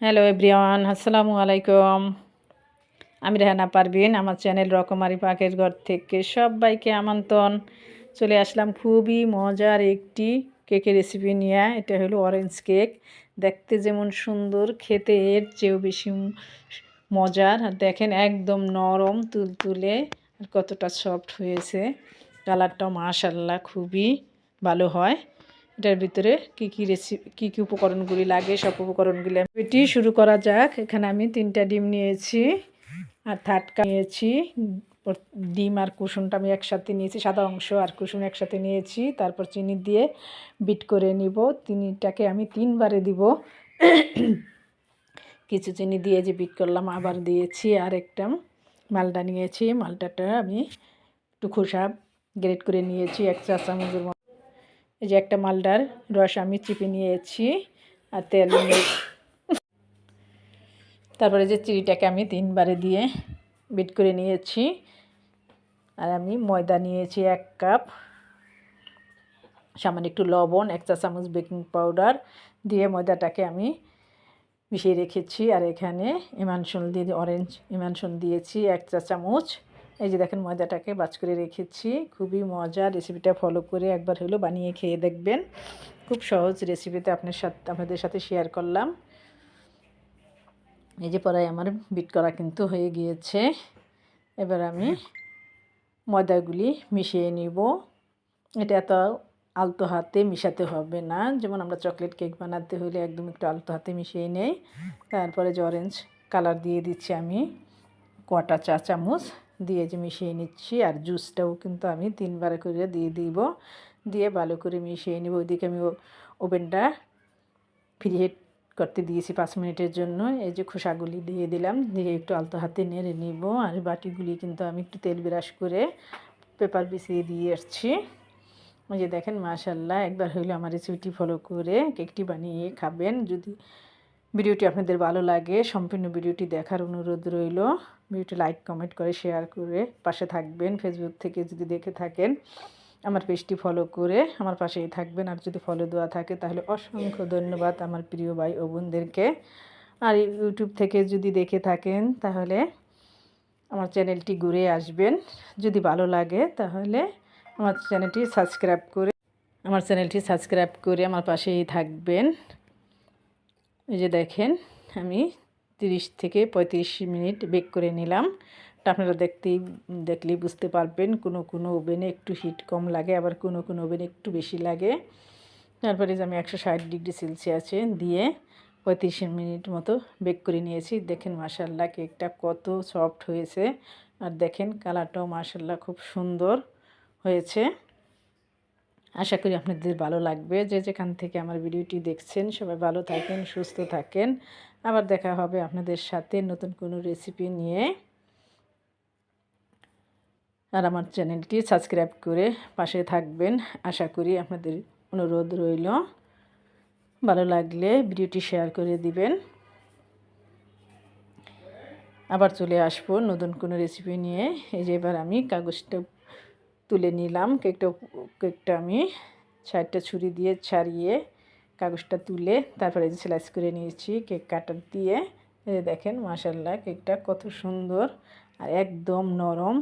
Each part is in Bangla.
হ্যালো এভরিওয়ান, আসসালামু আলাইকুম। আমি রেহানা পারভিন, আমার চ্যানেল রকমারি পাকের ঘর থেকে সবাইকে আমন্ত্রণ। চলে আসলাম খুবই মজার একটি কেকের রেসিপি নিয়ে। এটা হলো অরেঞ্জ কেক। দেখতে যেমন সুন্দর, খেতে এর চেয়েও বেশি মজার। আর দেখেন একদম নরম তুলতুলে, আর কতটা সফট হয়েছে। কালারটাও মাশাআল্লাহ খুবই ভালো হয়। এটার ভিতরে কী কী উপকরণগুলি লাগে, সব উপকরণগুলি এটি শুরু করা যাক। এখানে আমি 3টা ডিম নিয়েছি, আর থাটকা নিয়েছি। ডিম আর কুসুমটা আমি একসাথে নিয়েছি, সাদা অংশ আর কুসুম একসাথে নিয়েছি। তারপর চিনি দিয়ে বিট করে নিব। চিনিটাকে আমি 3বারে দিব। কিছু চিনি দিয়ে যে বিট করলাম, আবার দিয়েছি। আর একটা মালটা নিয়েছি, মালটাটা আমি একটু খোসা গ্রেট করে নিয়েছি 1 চা চামচের মতো। এই যে একটা মালটার রস আমি চিপে নিয়েছি, আর তেল তারপরে যে চিনিটাকে আমি 3বারে দিয়ে বিট করে নিয়েছি। আর আমি ময়দা নিয়েছি 1 কাপ, সামান্য একটু লবণ, 1 চা চামচ বেকিং পাউডার দিয়ে ময়দাটাকে আমি মিশিয়ে রেখেছি। আর এখানে এমানশন দিয়ে অরেঞ্জ এমানশন দিয়েছি 1 চা চামচ। এই যে দেখেন ময়দাটাকে বাজ করে রেখেছি। খুবই মজা। রেসিপিটা ফলো করে একবার হলো বানিয়ে খেয়ে দেখবেন। খুব সহজ রেসিপিতে আপনাদের সাথে শেয়ার করলাম। এই যে পরে আমার বিট করা কিন্তু হয়ে গিয়েছে। এবার আমি ময়দাগুলি মিশিয়ে নিব। এটা এত আলতো হাতে মিশাতে হবে না, যেমন আমরা চকলেট কেক বানাতে হলে একদম একটু আলতো হাতে মিশিয়ে নেই। তারপরে যে অরেঞ্জ কালার দিয়ে দিচ্ছি আমি 1/4 চা চামচ দিয়ে যে মিশিয়ে নিচ্ছি। আর জুসটাও কিন্তু আমি 3বার করে দিয়ে দিব, দিয়ে ভালো করে মিশিয়ে নিব। ওইদিকে আমি ওভেনটা প্রিহিট করতে দিয়েছি 5 মিনিটের জন্য। এই যে খোসাগুলি দিয়ে দিলাম, দিয়ে একটু আলতো হাতে নেড়ে নিব। আর বাটিগুলি কিন্তু আমি একটু তেল ব্রাশ করে পেপার বিছিয়ে দিয়ে আসছি। ওই যে দেখেন মাশাআল্লাহ, একবার হইলে আমার রেসিপিটি ফলো করে কেকটি বানিয়ে খাবেন। যদি ভিডিওটি আপনাদের ভালো লাগে, সম্পূর্ণ ভিডিওটি দেখার অনুরোধ রইল। ভিডিওটি লাইক কমেন্ট করে শেয়ার করে পাশে থাকবেন। ফেসবুক থেকে যদি দেখে থাকেন, আমার পেজটি ফলো করে আমার পাশেই থাকবেন। আর যদি ফলো দেওয়া থাকে তাহলে অসংখ্য ধন্যবাদ আমার প্রিয় ভাই ও বোনদেরকে। আর ইউটিউব থেকে যদি দেখে থাকেন তাহলে আমার চ্যানেলটি ঘুরে আসবেন। যদি ভালো লাগে তাহলে আমার চ্যানেলটি সাবস্ক্রাইব করে আমার পাশেই থাকবেন। এই যে দেখেন আমি 30 থেকে 35 মিনিট বেক করে নিলাম। আপনারা দেখলেই বুঝতে পারবেন, কোনো ওভেনে একটু হিট কম লাগে, আবার কোনো ওভেনে একটু বেশি লাগে। তারপরে যে আমি 160 ডিগ্রি সেলসিয়াসে দিয়ে 35 মিনিট মতো বেক করে নিয়েছি। দেখেন মাশাআল্লাহ কেকটা কত সফট হয়েছে। আর দেখেন কালারটাও মাশাআল্লাহ খুব সুন্দর হয়েছে। আশা করি আপনাদের ভালো লাগবে। যে যেখান থেকে আমার ভিডিওটি দেখছেন সবাই ভালো থাকেন, সুস্থ থাকেন। আবার দেখা হবে আপনাদের সাথে নতুন কোনো রেসিপি নিয়ে। আর আমার চ্যানেলটি সাবস্ক্রাইব করে পাশে থাকবেন, আশা করি আপনাদের অনুরোধ রইল। ভালো লাগলে ভিডিওটি শেয়ার করে দিবেন। আবার চলে আসবো নতুন কোনো রেসিপি নিয়ে। এই যে এবার আমি কাগজটা তুলে নিলাম। কেকটা আমি 6টা ছুরি দিয়ে ছাড়িয়ে কাগজটা তুলে তারপরে এই যে স্লাইস করে নিয়েছি কেক কাটার দিয়ে। এই দেখেন মাশাআল্লাহ কেকটা কত সুন্দর আর একদম নরম।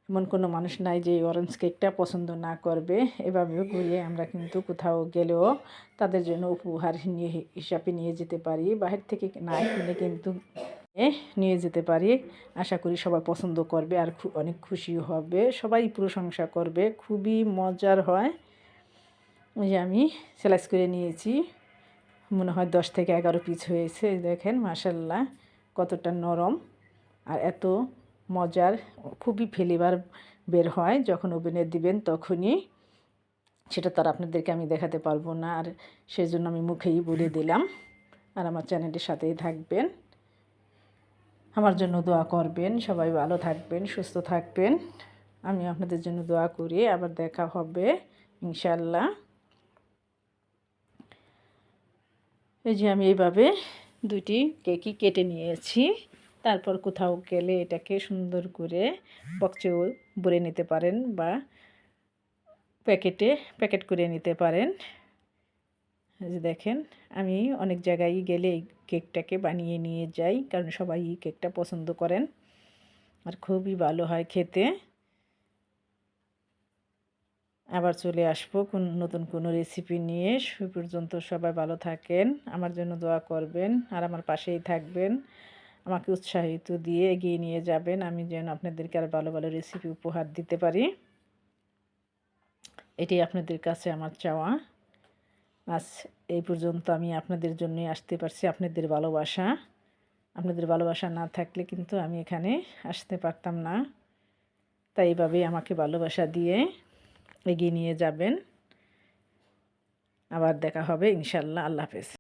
এমন কোনো মানুষ নাই যে অরেঞ্জ কেকটা পছন্দ না করবে। এভাবেও ঘুরিয়ে আমরা কিন্তু কোথাও গেলেও তাদের জন্য উপহার হিসাবে নিয়ে যেতে পারি। বাহির থেকে না কিনে কিন্তু নিয়ে যেতে পারি। আশা করি সবাই পছন্দ করবে আর অনেক খুশি হবে, সবাই প্রশংসা করবে। খুবই মজার হয়। ওই যে আমি স্লাইস করে নিয়েছি, মনে হয় 10 থেকে 11 পিস হয়েছে। দেখেন মাশাআল্লাহ কতটা নরম আর এত মজার। খুবই ফ্লেভার বের হয় যখন ওভেনে দিবেন তখনই। সেটা তো আর আপনাদেরকে আমি দেখাতে পারবো না, আর সেজন্য আমি মুখেই বলে দিলাম। আর আমার চ্যানেলটির সাথেই থাকবেন, আমার জন্য দোয়া করবেন। সবাই ভালো থাকবেন, সুস্থ থাকবেন। আমি আপনাদের জন্য দোয়া করি। আবার দেখা হবে ইনশাআল্লাহ। এই যে আমি এইভাবে 2টি কেকই কেটে নিয়েছি। তারপর কোথাও গেলে এটাকে সুন্দর করে বক্সেও ভরে নিতে পারেন বা প্যাকেট করে নিতে পারেন। এই যে দেখেন, আমি অনেক জায়গায় গেলে এই কেকটাকে বানিয়ে নিয়ে যাই, কারণ সবাই এই কেকটা পছন্দ করেন আর খুবই ভালো হয় খেতে। আবার চলে আসবো নতুন কোনো রেসিপি নিয়ে। সে পর্যন্ত সবাই ভালো থাকেন, আমার জন্য দোয়া করবেন আর আমার পাশেই থাকবেন, আমাকে উৎসাহিত দিয়ে এগিয়ে নিয়ে যাবেন, আমি যেন আপনাদেরকে আর ভালো ভালো রেসিপি উপহার দিতে পারি। এটাই আপনাদের কাছে আমার চাওয়া। আজ এই পর্যন্ত আমি আপনাদের জন্যই আসতে পারছি, আপনাদের ভালোবাসা। আপনাদের ভালোবাসা না থাকলে কিন্তু আমি এখানে আসতে পারতাম না। তাই এইভাবেই আমাকে ভালোবাসা দিয়ে এগিয়ে নিয়ে যাবেন। আবার দেখা হবে ইনশাল্লাহ। আল্লাহ হাফেজ।